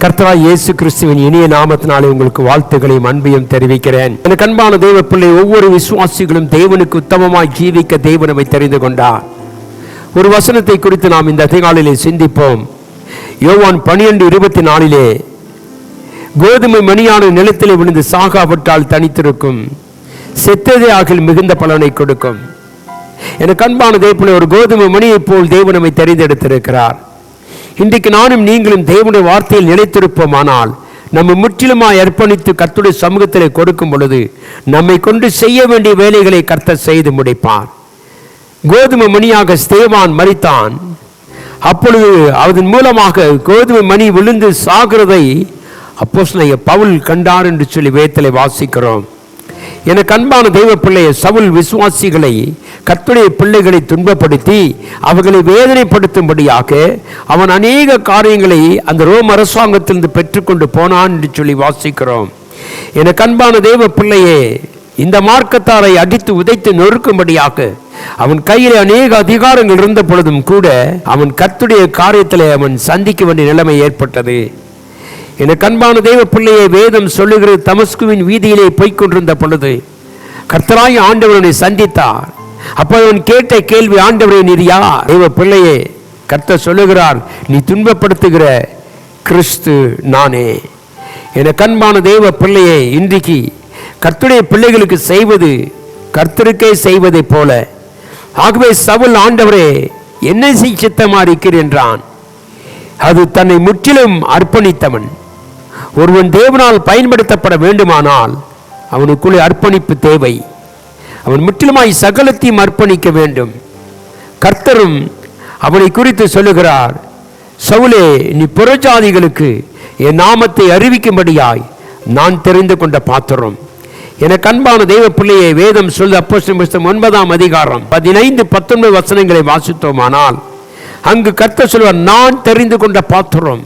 கர்த்தராகிய இயேசு கிறிஸ்துவின் இனிய நாமத்தினாலே உங்களுக்கு வாழ்த்துக்களையும் அன்பையும் தெரிவிக்கிறேன். எனக்கு அன்பான தேவ பிள்ளை, ஒவ்வொரு விசுவாசிகளும் தேவனுக்கு உத்தமமாய் ஜீவிக்க தேவன் நம்மை தெரிந்து கொண்டார். ஒரு வசனத்தை குறித்து நாம் இந்த அதிகாலையிலே சிந்திப்போம். யோவான் 12:24 கோதுமை மணியான நிலத்திலே விழுந்து சாகாவிட்டால் தனித்திருக்கும், செத்ததே ஆகில் மிகுந்த பலனை கொடுக்கும். எனக்கு அன்பான தேவ பிள்ளை, ஒரு கோதுமை மணியைப் போல் தேவன் நம்மை தெரிந்தெடுத்திருக்கிறார். இன்றைக்கு நானும் நீங்களும் தேவனுடைய வார்த்தையில் நிலைத்திருப்போமானால், நம்ம முற்றிலுமாய் அர்ப்பணித்து கர்த்தருடைய சமூகத்திலே கொடுக்கும் பொழுது நம்மை கொண்டு செய்ய வேண்டிய வேலைகளை கர்த்தர் செய்து முடிப்பார். கோதுமை மணியாக ஸ்தேவான் மரித்தான். அப்பொழுது அதன் மூலமாக கோதுமை மணி விழுந்து சாகிறதை அப்போஸ்தலனாகிய பவுல் கண்டார் என்று சொல்லி வேதத்திலே வாசிக்கிறோம். எனக்கு அன்பான தெய்வ பிள்ளையை, சவுல் விசுவாசிகளை, கர்த்தருடைய பிள்ளைகளை துன்பப்படுத்தி அவர்களை வேதனைப்படுத்தும்படியாக அவன் அநேக காரியங்களை அந்த ரோம் அரசாங்கத்திலிருந்து பெற்றுக்கொண்டு போனான் என்று சொல்லி வாசிக்கிறோம். எனக்கு அன்பான தெய்வ பிள்ளையே, இந்த மார்க்கத்தாரை அடித்து உதைத்து நொறுக்கும்படியாக அவன் கையில் அநேக அதிகாரங்கள் இருந்த பொழுதும் கூட அவன் கர்த்தருடைய காரியத்தில் அவன் சந்திக்க வேண்டிய நிலைமை ஏற்பட்டது. எனக்கு அன்பான தேவ பிள்ளையை, வேதம் சொல்லுகிறது, தமஸ்குவின் வீதியிலே போய்கொண்டிருந்த பொழுது கர்த்தராகிய ஆண்டவரை சந்தித்தார். அப்போ அவன் கேட்ட கேள்வி, ஆண்டவரே நீர் யார்? தேவ பிள்ளையே, கர்த்தர் சொல்லுகிறார், நீ துன்பப்படுத்துகிற கிறிஸ்து நானே. எனக்கு அன்பான தேவ பிள்ளையே, இன்றைக்கு கர்த்தருடைய பிள்ளைகளுக்கு செய்வது கர்த்தருக்கே செய்வதை போல. ஆகவே சவுல், ஆண்டவரே என்ன சித்தமா இருக்கிறேன் என்றான். அது தன்னை முற்றிலும் அர்ப்பணித்தவன். ஒருவன் தேவனால் பயன்படுத்தப்பட வேண்டுமானால் அவனுக்குள்ளே அர்ப்பணிப்பு தேவை. அவன் முற்றிலுமாய் சகலத்தையும் அர்ப்பணிக்க வேண்டும். கர்த்தரும் அவனை குறித்து சொல்லுகிறார், சவுலே, நீ புறஜாதிகளுக்கு என் நாமத்தை அறிவிக்கும்படியாய் நான் தெரிந்து கொண்ட பாத்திரம். எனக்கு அன்பான தெய்வ பிள்ளையை, வேதம் சொல்லு, அப்போஸ்தலர் புத்தகம் 9ஆம் அதிகாரம் 15-19 வசனங்களை வாசித்தோமானால் அங்கு கர்த்தர் சொல்வார், நான் தெரிந்து கொண்ட பாத்திரம்,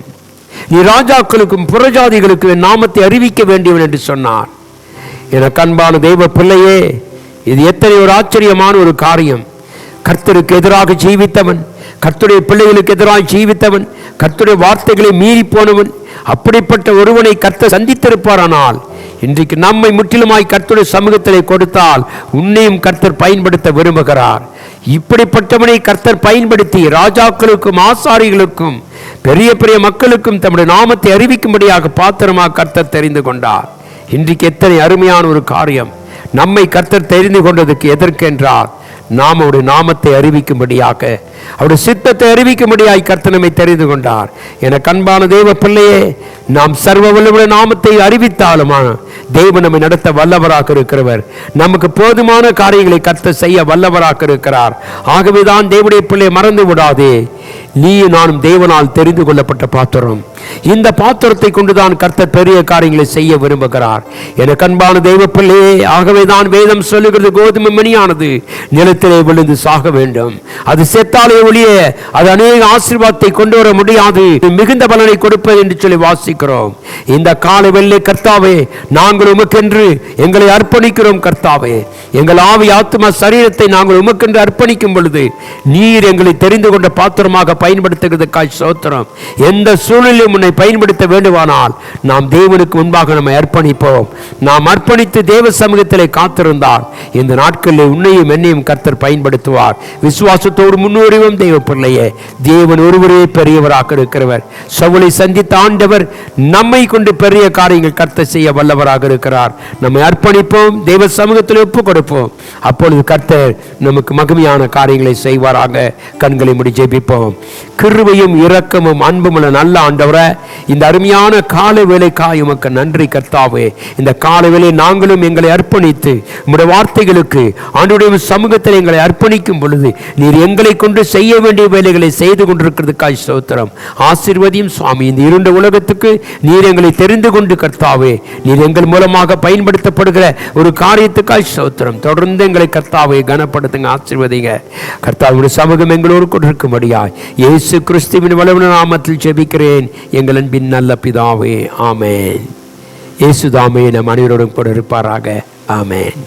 நீ ராஜாக்களுக்கும் புறஜாதிகளுக்கும் என் நாமத்தை அறிவிக்க வேண்டியவன் என்று சொன்னார். எனக்கு அன்பான தெய்வ பிள்ளையே, இது எத்தனை ஒரு ஆச்சரியமான ஒரு காரியம். கர்த்தருக்கு எதிராக ஜீவித்தவன், கர்த்தருடைய பிள்ளைகளுக்கு எதிராக ஜீவித்தவன், கர்த்தருடைய வார்த்தைகளை மீறி போனவன், அப்படிப்பட்ட ஒருவனை கர்த்தர் சந்தித்திருப்பாரானால் இன்றைக்கு நம்மை முற்றிலுமாய் கர்த்தருடைய சமூகத்திலே கொடுத்தால் உன்னையும் கர்த்தர் பயன்படுத்த விரும்புகிறார். இப்படிப்பட்டவனை கர்த்தர் பயன்படுத்தி ராஜாக்களுக்கும் ஆசாரிகளுக்கும் பெரிய பெரிய மக்களுக்கும் தம்முடைய நாமத்தை அறிவிக்கும்படியாக பாத்திரமாக கர்த்தர் தெரிந்து கொண்டார். இன்றைக்கு எத்தனை அருமையான ஒரு காரியம். நம்மை கர்த்தர் தெரிந்து கொண்டதுக்கு எதற்கென்றால் நாம் அவருடைய நாமத்தை அறிவிக்கும்படியாக, அவருடைய சித்தத்தை அறிவிக்கும்படியாக கர்த்தர் நம்மை தெரிந்து கொண்டார். என அன்பான தேவ பிள்ளையே, நாம் சர்வ வல்லவருடைய நாமத்தை அறிவித்தாலுமா தேவன் நம்மை நடத்த வல்லவராக இருக்கிறவர். நமக்கு போதுமான காரியங்களை கர்த்தர் செய்ய வல்லவராக இருக்கிறார். ஆகவேதான் தேவனுடைய பிள்ளை, மறந்து விடாதே, நீ நானும் தேவனால் தெரிந்து கொள்ளப்பட்ட பாத்திரம். இந்த பாத்திரத்தை கொண்டுதான் கர்த்தர் பெரிய காரியங்களை செய்ய விரும்புகிறார். எனக்கு அன்பான தெய்வ பிள்ளையே, ஆகவேதான் வேதம் சொல்லுகிறது, கோதுமை மணியானது நிலத்திலே விழுந்து சாக வேண்டும். அது செத்தாலே ஒழிய அது அநேக ஆசீர்வாதத்தை கொண்டு வர முடியாது, மிகுந்த பலனை கொடுப்பது என்று சொல்லி வாசிக்கிறோம். இந்த காலை வெள்ளை கர்த்தாவே, நாங்கள் உமக்கென்று எங்களை அர்ப்பணிக்கிறோம். கர்த்தாவே, எங்கள் ஆவி ஆத்மா சரீரத்தை நாங்கள் உமக்கென்று அர்ப்பணிக்கும் பொழுது நீர் எங்களை தெரிந்து கொண்ட பாத்திரமாக பயன்படுத்துகிறதுக்காய் ஸ்தோத்திரம். எந்த சூழலிலும் உன்னை பயன்படுத்த வேண்டுமானால் நாம் தேவனுக்கு முன்பாக நம்மை அர்ப்பணிப்போம். நாம் அர்ப்பணித்து தேவ சமூகத்திலே காத்திருந்தால் இந்த நாட்களில் உன்னையும் என்னையும் கர்த்தர் பயன்படுத்துவார். விசுவாசத்தோடு முன்னேறுவோம் தேவ பிள்ளையே. தேவன் ஒருவரே பெரியவராக இருக்கிறவர். சவுலை சந்தித்த ஆண்டவர் நம்மை கொண்டு பெரிய காரியங்கள் கர்த்தர் செய்ய வல்லவராக இருக்கிறார். நம்மை அர்ப்பணிப்போம், தேவ சமூகத்தில் ஒப்பு கொடுப்போம். அப்பொழுது கர்த்தர் நமக்கு மகிமையான காரியங்களை செய்வாராக. கண்களை மூடி ஜெபிப்போம். கிருபையும் இரக்கமும் அன்புமுள்ள நல்ல ஆண்டவரே, இந்த அருமையான காலை வேளைக்காய் உமக்கு நன்றி கர்த்தாவே. இந்த காலை வேளை நாங்களும் எங்களை அர்ப்பணித்து உம்முடைய வார்த்தைகளுக்கு ஆண்டவருடைய சமூகத்தில் எங்களை அர்ப்பணிக்கும் பொழுது நீர் எங்களை கொண்டு செய்ய வேண்டிய வேலைகளை செய்து கொண்டிருக்கிறதுக்காய் ஸ்தோத்திரம். ஆசீர்வதியும் சுவாமி. இந்த இருண்ட உலகத்துக்கு நீர் எங்களை தெரிந்து கொண்டு கர்த்தாவே, நீர் எங்கள் மூலமாக பயன்படுத்தப்படுகிற ஒரு காரியத்துக்காய் ஸ்தோத்திரம். தொடர்ந்து எங்களை கர்த்தாவை கனப்படுத்துங்க, ஆசீர்வதிங்க கர்த்தாவுடைய சமூகம் எங்களோடு கொண்டிருக்கும்படியாய் இயேசு கிறிஸ்துவின் வல்லமையான நாமத்தில் ஜெபிக்கிறேன் எங்கள் அன்பின் நல்ல பிதாவே. ஆமென். இயேசு தாமே நம் அனைவரோடும் கூட இருப்பாராக. ஆமென்.